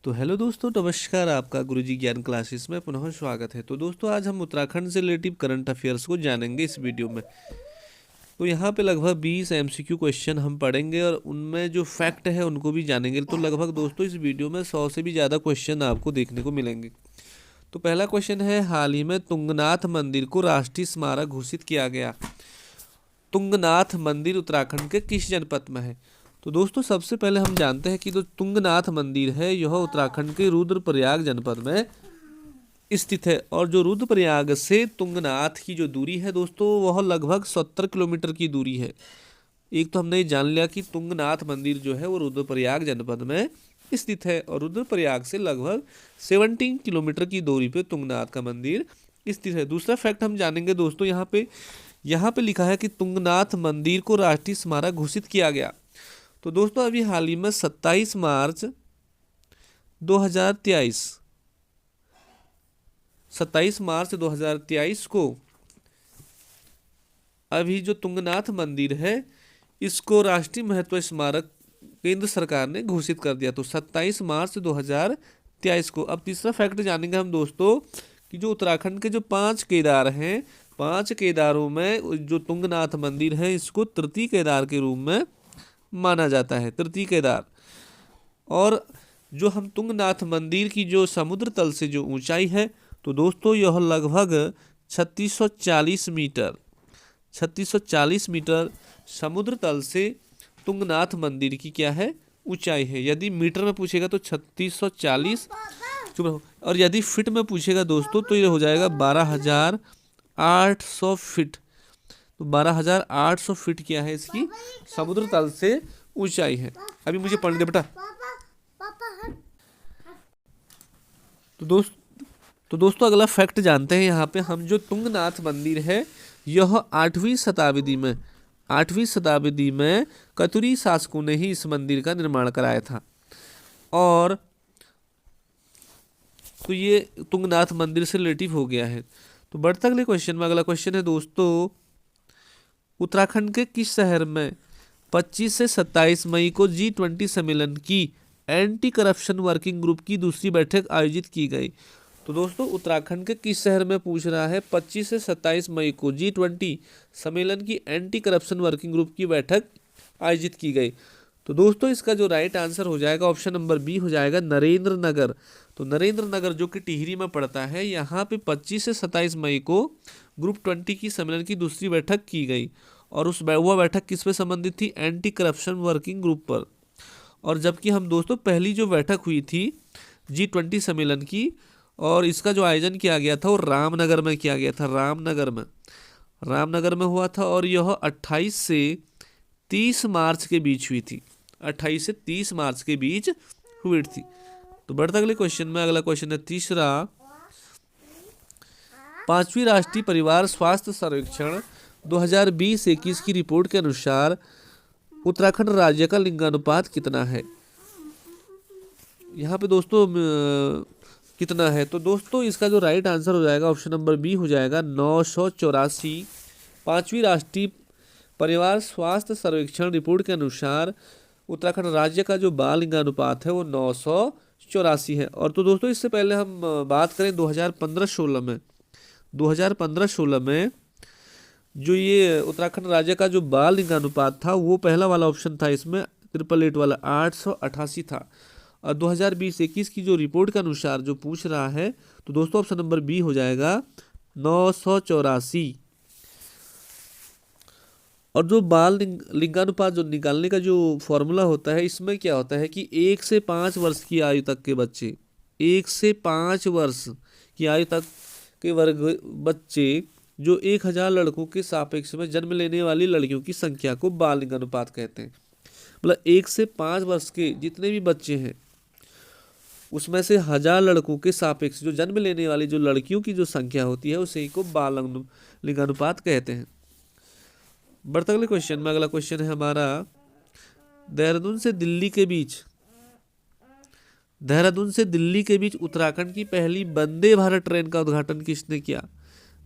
तो हेलो दोस्तों, नमस्कार। आपका गुरुजी ज्ञान क्लासेस में पुनः स्वागत है। तो दोस्तों, आज हम उत्तराखंड से रिलेटिव करंट अफेयर्स को जानेंगे इस वीडियो में। तो यहाँ पे लगभग 20 एमसीक्यू क्वेश्चन हम पढ़ेंगे और उनमें जो फैक्ट है उनको भी जानेंगे। तो लगभग दोस्तों इस वीडियो में 100 से भी ज़्यादा क्वेश्चन आपको देखने को मिलेंगे। तो पहला क्वेश्चन है, हाल ही में तुंगनाथ मंदिर को राष्ट्रीय स्मारक घोषित किया गया। तुंगनाथ मंदिर उत्तराखंड के किस जनपद में है? तो दोस्तों सबसे पहले हम जानते हैं कि जो तुंगनाथ मंदिर है यह उत्तराखंड के रुद्रप्रयाग जनपद में स्थित है। और जो रुद्रप्रयाग से तुंगनाथ की जो दूरी है दोस्तों वह लगभग 70 किलोमीटर की दूरी है। एक तो हमने जान लिया कि तुंगनाथ मंदिर जो है वो रुद्रप्रयाग जनपद में स्थित है और रुद्रप्रयाग से लगभग 17 किलोमीटर की दूरी पे तुंगनाथ का मंदिर स्थित है। दूसरा फैक्ट हम जानेंगे दोस्तों, यहाँ पे लिखा है कि तुंगनाथ मंदिर को राष्ट्रीय स्मारक घोषित किया गया। तो दोस्तों अभी हाल ही में 27 मार्च 2023 को अभी जो तुंगनाथ मंदिर है इसको राष्ट्रीय महत्व स्मारक केंद्र सरकार ने घोषित कर दिया। तो 27 मार्च 2023 को। अब तीसरा फैक्ट जानेंगे हम दोस्तों कि जो उत्तराखंड के जो 5 केदार हैं, 5 केदारों में जो तुंगनाथ मंदिर है इसको तृतीय केदार के रूप में माना जाता है, तृतीय केदार। और जो हम तुंगनाथ मंदिर की जो समुद्र तल से जो ऊंचाई है तो दोस्तों यह लगभग 3640 मीटर समुद्र तल से तुंगनाथ मंदिर की क्या है, ऊंचाई है। यदि मीटर में पूछेगा तो 3640, चुप रहो, और यदि फिट में पूछेगा दोस्तों तो ये हो जाएगा 12,800 फीट। तो 12,800 फीट क्या है इसकी समुद्र तल से ऊंचाई है। अभी मुझे पढ़ने दे बेटा। तो दोस्तों अगला फैक्ट जानते हैं। यहाँ पे हम जो तुंगनाथ मंदिर है यह 8वीं शताब्दी में कतुरी शासकों ने ही इस मंदिर का निर्माण कराया था। और तो ये तुंगनाथ मंदिर से रिलेटिव हो गया है। तो बढ़ते अगले क्वेश्चन में। अगला क्वेश्चन है दोस्तों, उत्तराखंड के किस शहर में 25 से 27 मई को G20 सम्मेलन की एंटी करप्शन वर्किंग ग्रुप की दूसरी बैठक आयोजित की गई? तो दोस्तों उत्तराखंड के किस शहर में पूछ रहा है 25 से 27 मई को G20 सम्मेलन की एंटी करप्शन वर्किंग ग्रुप की बैठक आयोजित की गई? तो दोस्तों इसका जो राइट आंसर हो जाएगा ऑप्शन नंबर बी हो जाएगा, नरेंद्र नगर। तो नरेंद्र नगर जो कि टिहरी में पड़ता है, यहाँ पे 25 से 27 मई को ग्रुप 20 की सम्मेलन की दूसरी बैठक की गई। और वह बैठक किस पे संबंधित थी? एंटी करप्शन वर्किंग ग्रुप पर। और जबकि हम दोस्तों पहली जो बैठक हुई थी G20 सम्मेलन की, और इसका जो आयोजन किया गया था वो रामनगर में किया गया था, रामनगर में हुआ था। और यह 28 से 30 मार्च के बीच हुई थी, 28 से 30 मार्च के बीच हुई थी। तो बढ़ते अगले क्वेश्चन में। अगला क्वेश्चन है तीसरा, 5वीं राष्ट्रीय परिवार स्वास्थ्य सर्वेक्षण 2020-21 की रिपोर्ट के अनुसार उत्तराखंड राज्य का लिंगानुपात कितना है? यहाँ पे दोस्तों कितना है? तो दोस्तों इसका जो राइट आंसर हो जाएगा ऑप्शन नंबर बी हो जाएगा 984। 5वीं राष्ट्रीय परिवार स्वास्थ्य सर्वेक्षण रिपोर्ट के अनुसार उत्तराखंड राज्य का जो बाल लिंगानुपात है वो 984 है। और तो दोस्तों इससे पहले हम बात करें 2015-16 में जो ये उत्तराखंड राज्य का जो बाल लिंगानुपात था वो पहला वाला ऑप्शन था, इसमें 888 वाला 888 था। और 2020-21 की जो रिपोर्ट के अनुसार जो पूछ रहा है तो दोस्तों ऑप्शन नंबर बी हो जाएगा 984। और जो बाल लिंगानुपात जो निकालने का जो फॉर्मूला होता है, इसमें क्या होता है कि 1 से 5 वर्ष की आयु तक के बच्चे, 1 से 5 वर्ष की आयु तक के वर्ग बच्चे जो 1000 लड़कों के सापेक्ष में जन्म लेने वाली लड़कियों की संख्या को बाल लिंगानुपात कहते हैं। मतलब 1 से 5 वर्ष के जितने भी बच्चे हैं उसमें से 1000 लड़कों के सापेक्ष जो जन्म लेने वाली जो लड़कियों की जो संख्या होती है उसे को बाल लिंगानुपात कहते हैं। बढ़ते अगले क्वेश्चन में। अगला क्वेश्चन है हमारा, देहरादून से दिल्ली के बीच उत्तराखंड की पहली वंदे भारत ट्रेन का उद्घाटन किसने किया?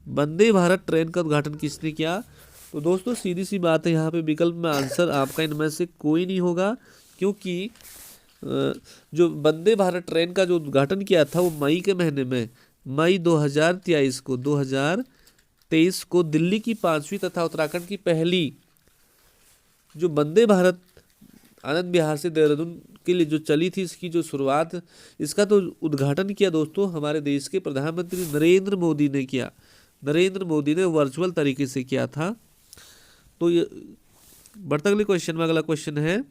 वंदे भारत ट्रेन का उद्घाटन किसने किया? तो दोस्तों सीधी सी बात है, यहाँ पे विकल्प में आंसर आपका इनमें से कोई नहीं होगा, क्योंकि जो वंदे भारत ट्रेन का जो उद्घाटन किया था वो मई के महीने में, मई 2023 को दिल्ली की 5वीं तथा उत्तराखंड की पहली जो वंदे भारत आनंद विहार से देहरादून के लिए जो चली थी, इसकी जो शुरुआत, इसका तो उद्घाटन किया दोस्तों हमारे देश के प्रधानमंत्री नरेंद्र मोदी ने किया। नरेंद्र मोदी ने वर्चुअल तरीके से किया था। तो ये बढ़ता अगले क्वेश्चन में। अगला क्वेश्चन है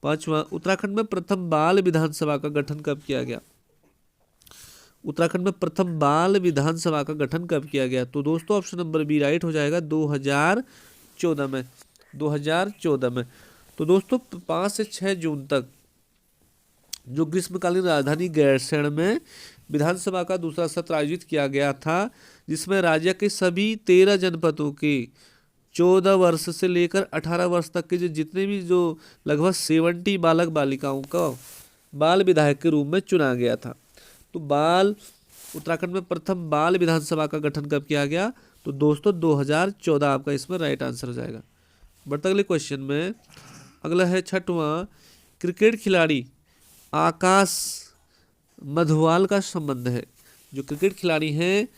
5वां, उत्तराखंड में प्रथम बाल विधानसभा का गठन कब किया गया? उत्तराखंड में प्रथम बाल विधानसभा का गठन कब किया गया? तो दोस्तों ऑप्शन नंबर बी राइट हो जाएगा 2014 में। 2014 में। तो दोस्तों 5 से 6 जून तक जो ग्रीष्मकालीन राजधानी गैरसैंण में विधानसभा का दूसरा सत्र आयोजित किया गया था, जिसमें राज्य के सभी 13 जनपदों के 14 वर्ष से लेकर 18 वर्ष तक के जितने भी जो लगभग 70 बालक बालिकाओं का बाल विधायक के रूप में चुना गया था। तो उत्तराखंड में प्रथम बाल विधानसभा का गठन कब किया गया? तो दोस्तों 2014 आपका इसमें राइट आंसर हो जाएगा। बढ़ते अगले क्वेश्चन में। अगला है 6वां, क्रिकेट खिलाड़ी आकाश मधवाल का संबंध है। जो क्रिकेट खिलाड़ी हैं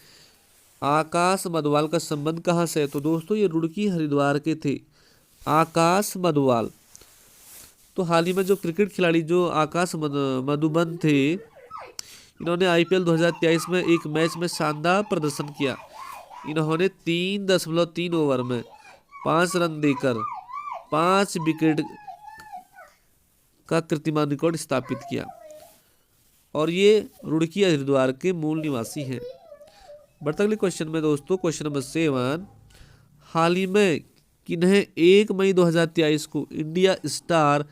आकाश मधवाल का संबंध कहाँ से है? तो दोस्तों ये रुड़की हरिद्वार के थे, आकाश मधवाल। तो हाल ही में जो क्रिकेट खिलाड़ी जो आकाश मधुबन थे, इन्होंने IPL 2023 में एक मैच में शानदार प्रदर्शन किया। इन्होंने 3.3 ओवर में 5 रन देकर 5 विकेट का कीर्तिमान रिकॉर्ड स्थापित किया और ये रुड़की हरिद्वार के मूल निवासी हैं। बढ़ते अगले क्वेश्चन में दोस्तों, क्वेश्चन नंबर 7, हाल ही में किन्हें 1 मई 2023 को इंडिया स्टार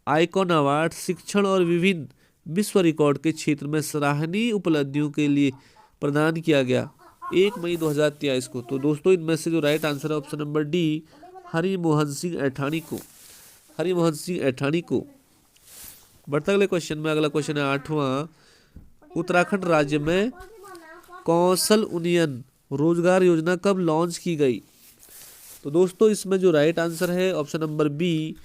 आइकॉन अवार्ड शिक्षण और विभिन्न विश्व रिकॉर्ड के क्षेत्र में सराहनीय उपलब्धियों के लिए प्रदान किया गया? 1 मई 2023 को। तो दोस्तों इनमें से जो राइट आंसर है option number D, Harimohan Singh Aithani को। हरिमोहन सिंह ऐठानी को। बढ़ते अगले क्वेश्चन में। अगला क्वेश्चन है 8वां, उत्तराखंड राज्य में कौशल उन्नयन रोजगार योजना कब लॉन्च की गई? तो दोस्तों इसमें जो राइट आंसर है ऑप्शन नंबर बी,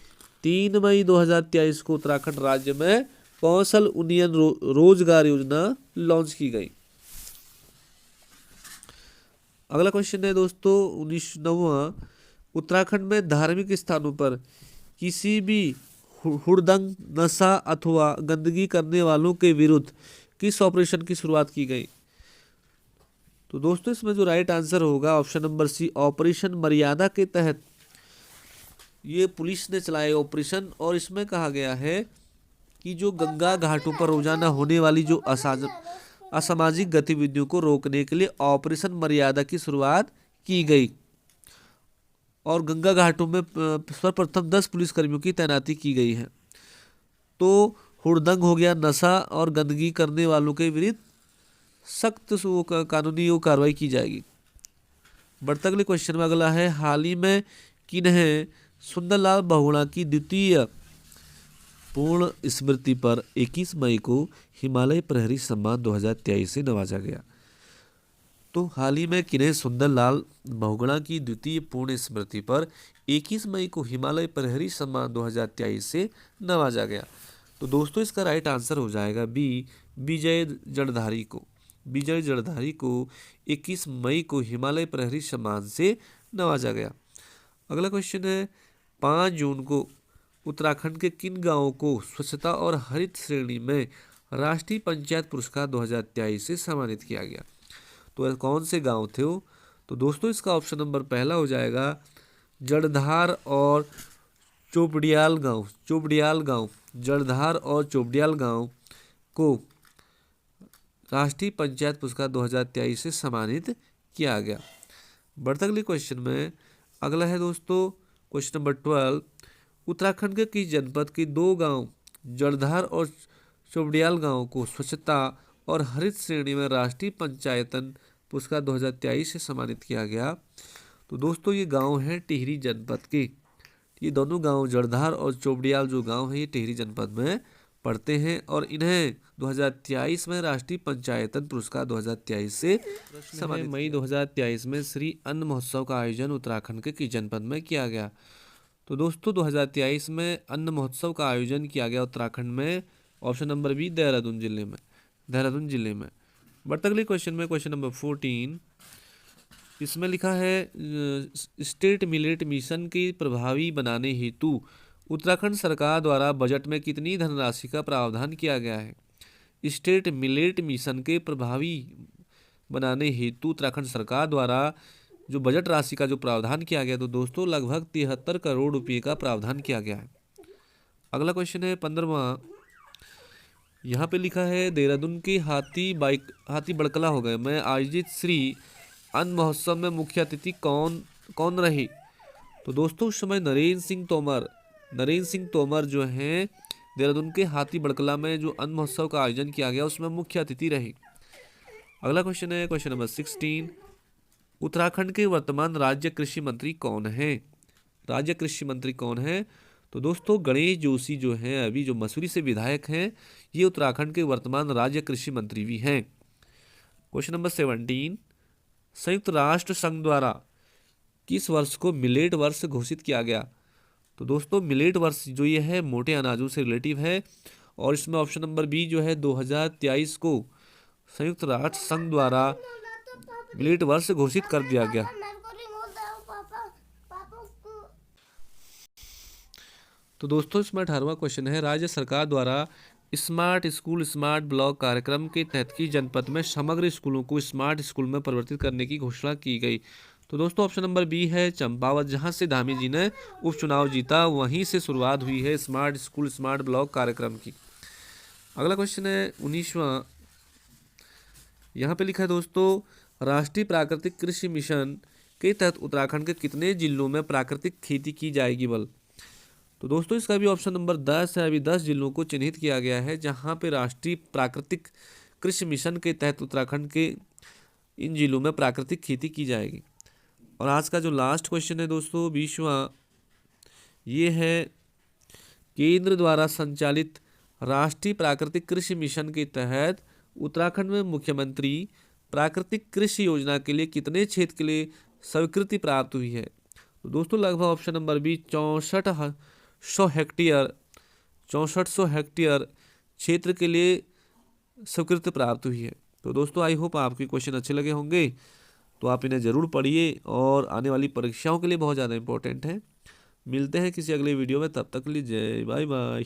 3 मई 2023 को उत्तराखंड राज्य में कौशल उन्नयन रोजगार योजना लॉन्च की गई। अगला क्वेश्चन है दोस्तों 19वां, उत्तराखंड में धार्मिक स्थानों पर किसी भी हुड़दंग, नशा अथवा गंदगी करने वालों के विरुद्ध किस ऑपरेशन की शुरुआत की गई? तो दोस्तों इसमें जो राइट आंसर होगा ऑप्शन नंबर सी, ऑपरेशन मर्यादा के तहत ये पुलिस ने चलाया ऑपरेशन। और इसमें कहा गया है कि जो गंगा घाटों पर रोजाना होने वाली जो असामाजिक गतिविधियों को रोकने के लिए ऑपरेशन मर्यादा की शुरुआत की गई और गंगा घाटों में सर्वप्रथम 10 पुलिसकर्मियों की तैनाती की गई है। तो हुड़दंग हो गया, नशा और गंदगी करने वालों के विरुद्ध सख्त कानूनी कार्रवाई की जाएगी। बढ़ते अगले क्वेश्चन में। अगला है, हाल ही में किन्हें सुंदरलाल बहुगुणा की द्वितीय पूर्ण स्मृति पर 21 मई को हिमालय प्रहरी सम्मान 2023 से नवाजा गया? तो हाल ही में किन्हें सुंदरलाल बहुगुणा की द्वितीय पूर्ण स्मृति पर 21 मई को हिमालय प्रहरी सम्मान 2023 से नवाजा गया? तो दोस्तों इसका राइट आंसर हो जाएगा बी, विजय जड़धारी को। विजय जड़धारी को 21 मई को हिमालय प्रहरी सम्मान से नवाजा गया। अगला क्वेश्चन है, 5 जून को उत्तराखंड के किन गांवों को स्वच्छता और हरित श्रेणी में राष्ट्रीय पंचायत पुरस्कार 2023 से सम्मानित किया गया? तो कौन से गांव थे वो? तो दोस्तों इसका ऑप्शन नंबर पहला हो जाएगा जड़धार और चोपड़ियाल गांव। चोपड़ियाल गांव, जड़धार और चोपड़ियाल गांव को राष्ट्रीय पंचायत पुरस्कार 2023 से सम्मानित किया गया। बढ़ते अगले क्वेश्चन में। अगला है दोस्तों क्वेश्चन नंबर 12, उत्तराखंड के किस जनपद के 2 गांव जड़धार और चोपड़ियाल गांव को स्वच्छता और हरित श्रेणी में राष्ट्रीय पंचायतन पुरस्कार 2023 से सम्मानित किया गया? तो दोस्तों ये गांव है टिहरी जनपद के। ये दोनों गांव जड़धार और चोपड़ियाल जो गांव है ये टिहरी जनपद में पढ़ते हैं और इन्हें 2023 में राष्ट्रीय पंचायतन पुरस्कार 2023 से सम्मानित। मई 2023 में श्री अन्न महोत्सव का आयोजन उत्तराखंड के किस जनपद में किया गया? तो दोस्तों 2023 में अन्न महोत्सव का आयोजन किया गया उत्तराखंड में। ऑप्शन नंबर बी, देहरादून जिले में। देहरादून जिले में। बढ़ते अगले क्वेश्चन में, क्वेश्चन नंबर 14। इसमें लिखा है स्टेट मिलेट मिशन की प्रभावी बनाने हेतु उत्तराखंड सरकार द्वारा बजट में कितनी धनराशि का प्रावधान किया गया है। स्टेट मिलेट मिशन के प्रभावी बनाने हेतु उत्तराखंड सरकार द्वारा जो बजट राशि का जो प्रावधान किया गया, तो दोस्तों लगभग 73 करोड़ रुपये का प्रावधान किया गया है। अगला क्वेश्चन है 15वां। यहाँ पे लिखा है देहरादून के हाथी बड़कला हो गए में आयोजित श्री अन्न महोत्सव में मुख्य अतिथि कौन कौन रहे। तो दोस्तों उस समय नरेंद्र सिंह तोमर जो हैं देहरादून के हाथी बड़कला में जो अन्न महोत्सव का आयोजन किया गया उसमें मुख्य अतिथि रहे। अगला क्वेश्चन है क्वेश्चन नंबर 16। उत्तराखंड के वर्तमान राज्य कृषि मंत्री कौन है। राज्य कृषि मंत्री कौन है। तो दोस्तों गणेश जोशी जो हैं, अभी जो मसूरी से विधायक हैं, ये उत्तराखंड के वर्तमान राज्य कृषि मंत्री भी हैं। Question number 17। संयुक्त राष्ट्र संघ द्वारा किस वर्ष को मिलेट वर्ष घोषित किया गया। तो दोस्तों मिलेट वर्ष जो ये है मोटे अनाजों से रिलेटिव है, और इसमें ऑप्शन नंबर बी जो है 2023 को संयुक्त राष्ट्र संघ द्वारा मिलेट वर्ष घोषित कर दिया गया। तो दोस्तों इसमें 18वां क्वेश्चन है राज्य सरकार द्वारा स्मार्ट स्कूल स्मार्ट ब्लॉक कार्यक्रम के तहत किस जनपद में समग्र स्कूलों को स्मार्ट स्कूल में परिवर्तित करने की घोषणा की गई। तो दोस्तों ऑप्शन नंबर बी है चंपावत, जहां से धामी जी ने उपचुनाव जीता वहीं से शुरुआत हुई है स्मार्ट स्कूल स्मार्ट ब्लॉक कार्यक्रम की। अगला क्वेश्चन है 19वां। यहाँ पे लिखा है दोस्तों राष्ट्रीय प्राकृतिक कृषि मिशन के तहत उत्तराखंड के कितने जिलों में प्राकृतिक खेती की जाएगी बल। तो दोस्तों इसका भी ऑप्शन नंबर 10 है। अभी 10 जिलों को चिन्हित किया गया है जहां पे राष्ट्रीय प्राकृतिक कृषि मिशन के तहत उत्तराखंड के इन जिलों में प्राकृतिक खेती की जाएगी। और आज का जो लास्ट क्वेश्चन है दोस्तों 20वां, ये है केंद्र द्वारा संचालित राष्ट्रीय प्राकृतिक कृषि मिशन के तहत उत्तराखंड में मुख्यमंत्री प्राकृतिक कृषि योजना के लिए कितने क्षेत्र के लिए स्वीकृति प्राप्त हुई है। तो दोस्तों लगभग ऑप्शन नंबर बी 6400 हेक्टेयर क्षेत्र के लिए स्वीकृति प्राप्त हुई है। तो दोस्तों आई होप आपके क्वेश्चन अच्छे लगे होंगे, तो आप इन्हें ज़रूर पढ़िए और आने वाली परीक्षाओं के लिए बहुत ज़्यादा इंपॉर्टेंट है। मिलते हैं किसी अगले वीडियो में, तब तक के लिए जय बाय बाय।